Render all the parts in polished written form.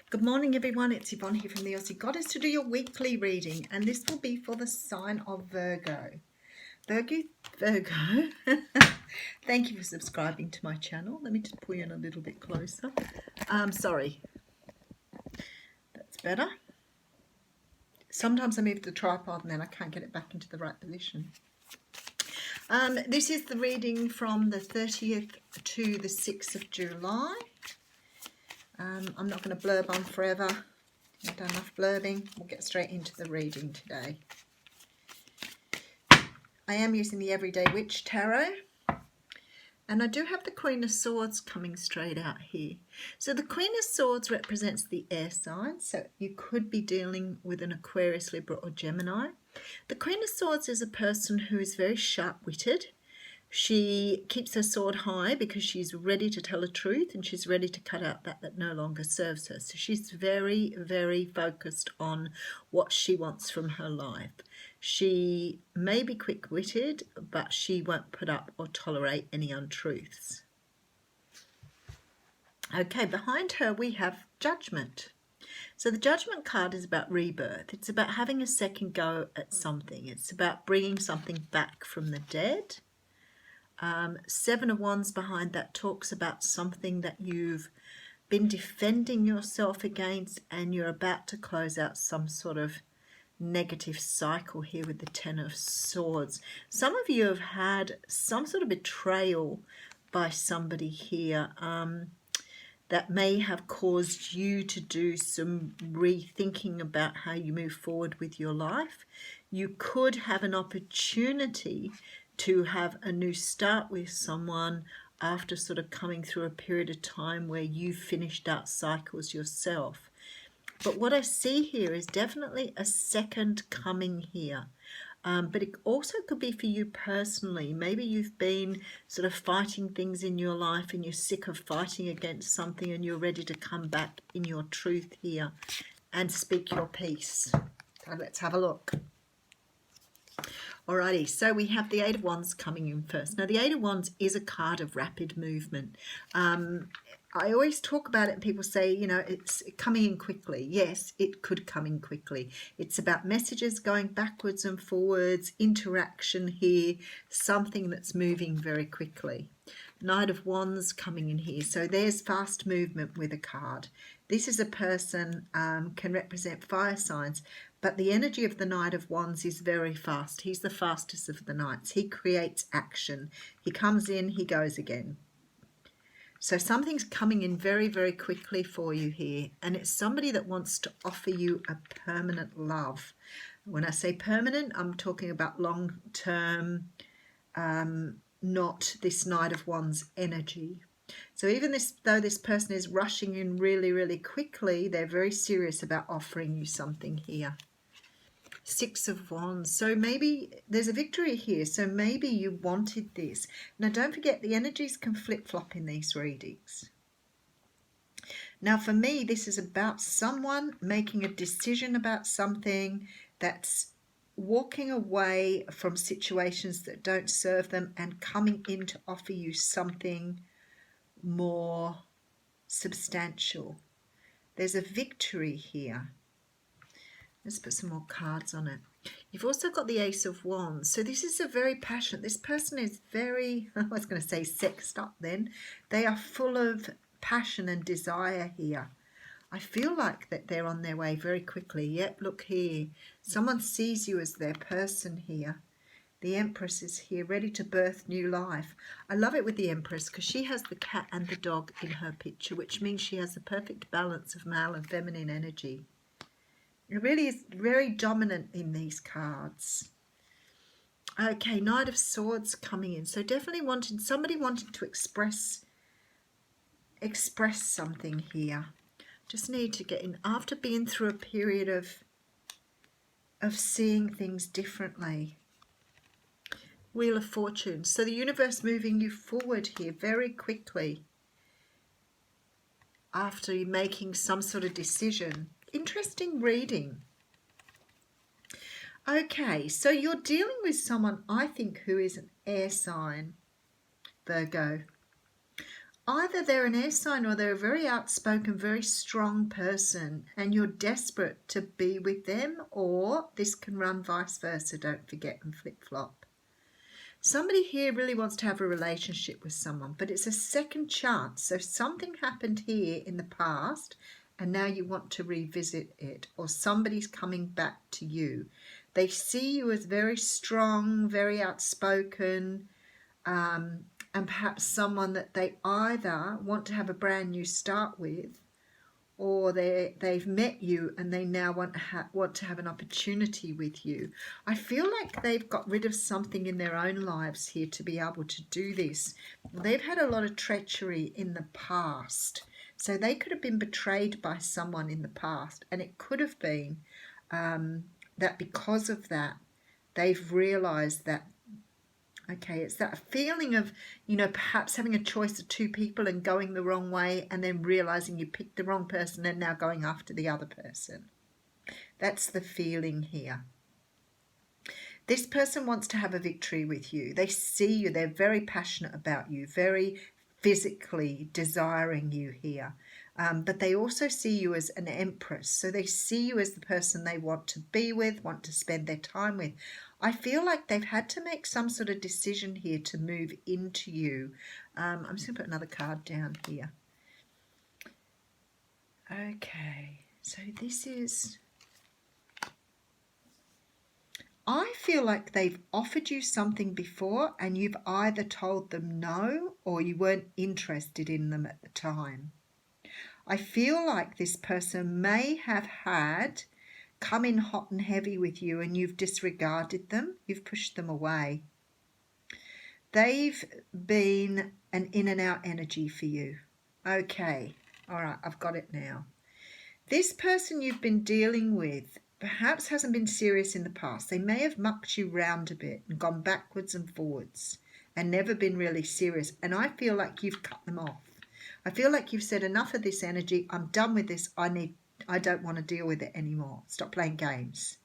Good morning, everyone. It's Yvonne here from the Aussie Goddess to do your weekly reading, and this will be for the sign of Virgo. Virgo. Thank you for subscribing to my channel. Let me just pull you in a little bit closer. Sorry. That's better. Sometimes I move the tripod and then I can't get it back into the right position. This is the reading from the 30th to the 6th of July. I'm not going to blurb on forever. I've done enough blurbing. We'll get straight into the reading today. I am using the Everyday Witch Tarot. And I do have the Queen of Swords coming straight out here. So the Queen of Swords represents the air sign. So you could be dealing with an Aquarius, Libra or Gemini. The Queen of Swords is a person who is very sharp-witted. She keeps her sword high because she's ready to tell the truth and she's ready to cut out that no longer serves her. So she's very, very focused on what she wants from her life. She may be quick-witted, but she won't put up or tolerate any untruths. Okay, behind her we have Judgment. So the Judgment card is about rebirth. It's about having a second go at something. It's about bringing something back from the dead. Seven of Wands behind that talks about something that you've been defending yourself against and you're about to close out some sort of negative cycle here with the Ten of Swords. Some of you have had some sort of betrayal by somebody here that may have caused you to do some rethinking about how you move forward with your life. You could have an opportunity to have a new start with someone after sort of coming through a period of time where you've finished out cycles yourself. But what I see here is definitely a second coming here. But it also could be for you personally. Maybe you've been sort of fighting things in your life and you're sick of fighting against something and you're ready to come back in your truth here and speak your piece. So let's have a look. Alrighty, so we have the Eight of Wands coming in first. Now, the Eight of Wands is a card of rapid movement. I always talk about it and people say, you know, it's coming in quickly. Yes, it could come in quickly. It's about messages going backwards and forwards, interaction here, something that's moving very quickly. Knight of Wands coming in here. So there's fast movement with a card. This is a person, can represent fire signs, but the energy of the Knight of Wands is very fast. He's the fastest of the knights. He creates action. He comes in, he goes again. So something's coming in very, very quickly for you here. And it's somebody that wants to offer you a permanent love. When I say permanent, I'm talking about long-term, not this Knight of Wands energy. So even though this person is rushing in really, really quickly, they're very serious about offering you something here. Six of Wands. So maybe there's a victory here. So maybe you wanted this. Now, don't forget, the energies can flip-flop in these readings. Now, for me, this is about someone making a decision about something, that's walking away from situations that don't serve them and coming in to offer you something more substantial. There's a victory here. Let's put some more cards on it. You've also got the Ace of Wands. So this is a very passionate, this person is very, I was going to say sexed up then. They are full of passion and desire here. I feel like that they're on their way very quickly. Yep, look here. Someone sees you as their person here. The Empress is here, ready to birth new life. I love it with the Empress because she has the cat and the dog in her picture, which means she has the perfect balance of male and feminine energy. It really is very dominant in these cards. Okay, Knight of Swords coming in. So definitely somebody wanting to express something here. Just need to get in after being through a period of seeing things differently. Wheel of Fortune. So the universe moving you forward here very quickly after you making some sort of decision. Interesting reading. Okay, so you're dealing with someone, I think, who is an air sign, Virgo. either they're an air sign or they're a very outspoken, very strong person, and you're desperate to be with them, or this can run vice versa, don't forget, and flip-flop. Somebody here really wants to have a relationship with someone, but it's a second chance. So something happened here in the past and now you want to revisit it, or somebody's coming back to you. They see you as very strong, very outspoken, and perhaps someone that they either want to have a brand new start with, or they've met you and they now want to have an opportunity with you. I feel like they've got rid of something in their own lives here to be able to do this. They've had a lot of treachery in the past. So they could have been betrayed by someone in the past, and it could have been that because of that, they've realised that, okay, it's that feeling of, perhaps having a choice of two people and going the wrong way and then realising you picked the wrong person and now going after the other person. That's the feeling here. This person wants to have a victory with you. They see you. They're very passionate about you, very physically desiring you here. But they also see you as an empress. So they see you as the person they want to be with, want to spend their time with. I feel like they've had to make some sort of decision here to move into you. I'm just going to put another card down here. Okay, so this is... I feel like they've offered you something before and you've either told them no or you weren't interested in them at the time. I feel like this person may have had come in hot and heavy with you and you've disregarded them, you've pushed them away. They've been an in and out energy for you. Okay, all right, I've got it now. This person you've been dealing with perhaps hasn't been serious in the past. They may have mucked you round a bit and gone backwards and forwards and never been really serious. And I feel like you've cut them off. I feel like you've said enough of this energy. I'm done with this. I don't want to deal with it anymore. Stop playing games.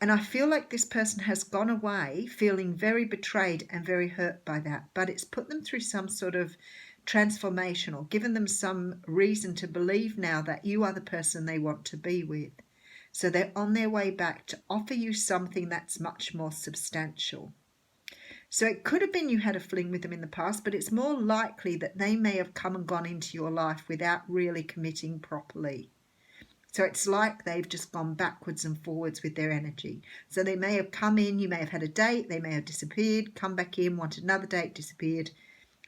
And I feel like this person has gone away feeling very betrayed and very hurt by that. But it's put them through some sort of transformation or given them some reason to believe now that you are the person they want to be with. So they're on their way back to offer you something that's much more substantial. So it could have been you had a fling with them in the past, but it's more likely that they may have come and gone into your life without really committing properly. So it's like they've just gone backwards and forwards with their energy. So they may have come in, you may have had a date, they may have disappeared, come back in, wanted another date, disappeared.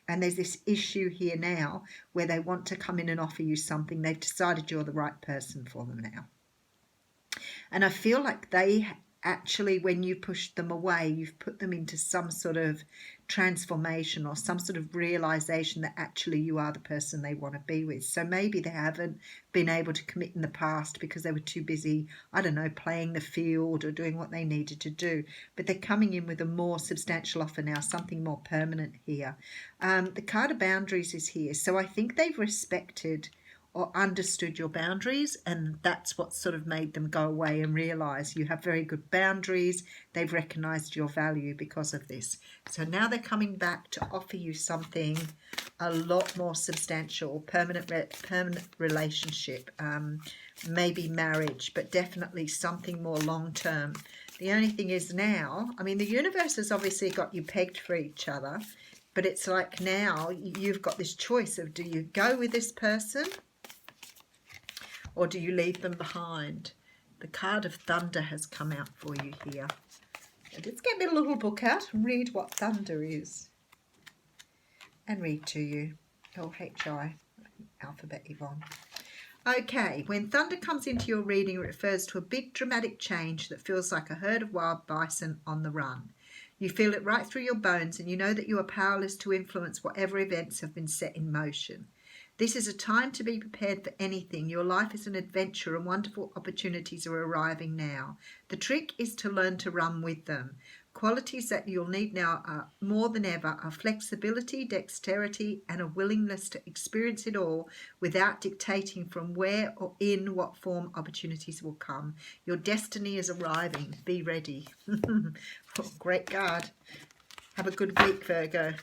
And there's this issue here now where they want to come in and offer you something. They've decided you're the right person for them now. And I feel like they actually, when you pushed them away, you've put them into some sort of transformation or some sort of realization that actually you are the person they want to be with. So maybe they haven't been able to commit in the past because they were too busy, I don't know, playing the field or doing what they needed to do. But they're coming in with a more substantial offer now, something more permanent here. The card of boundaries is here. So I think they've respected or understood your boundaries, and that's what sort of made them go away and realise you have very good boundaries. They've recognised your value because of this. So now they're coming back to offer you something a lot more substantial, permanent relationship, maybe marriage, but definitely something more long-term. The only thing is now, I mean, the universe has obviously got you pegged for each other, but it's like now you've got this choice of, do you go with this person or do you leave them behind? The card of thunder has come out for you here. Let's get me a little book out and read what thunder is. And read to you. L-H-I, alphabet Yvonne. Okay, when thunder comes into your reading, it refers to a big dramatic change that feels like a herd of wild bison on the run. You feel it right through your bones and you know that you are powerless to influence whatever events have been set in motion. This is a time to be prepared for anything. Your life is an adventure and wonderful opportunities are arriving now. The trick is to learn to run with them. Qualities that you'll need now are more than ever are flexibility, dexterity, and a willingness to experience it all without dictating from where or in what form opportunities will come. Your destiny is arriving. Be ready. Oh, great card. Have a good week, Virgo.